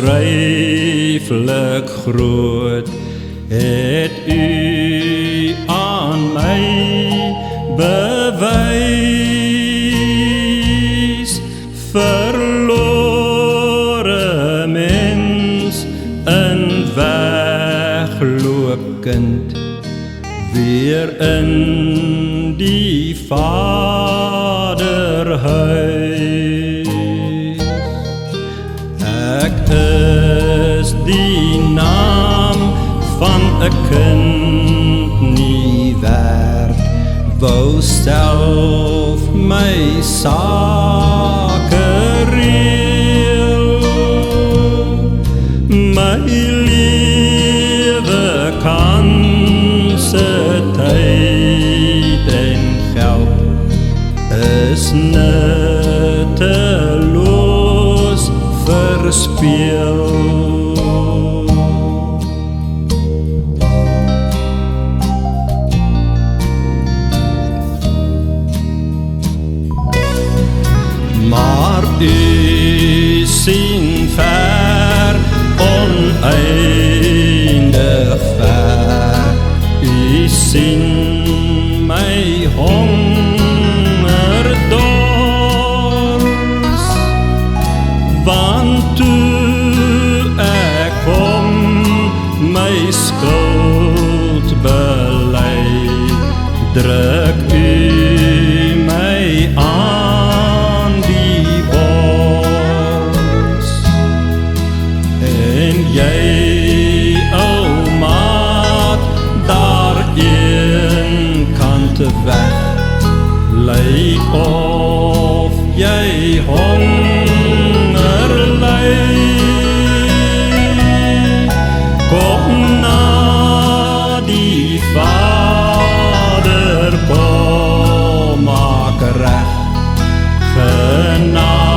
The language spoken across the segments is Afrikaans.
onbeschrijfelijk groot het u aan mij bewys. Verlore mens, een wegloopkind, weer in die Vaderhuis. Ek is die naam van 'n kind nie werd, wou self my sake reël. My lewe kanse, tyd en geld is nutteloos verspeel. Maar u sien ver, oneindig ver. U sien my hongerdors, want toe ek kom my skuld bely, druk u my aan die bors. En jy, ou maat, daar een kant weg, lyk of jy honger ly. Kom na die Vader, kom maak reg, genade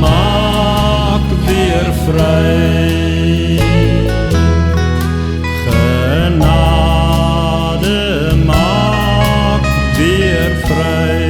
maak weer vry. Genade maak weer vry.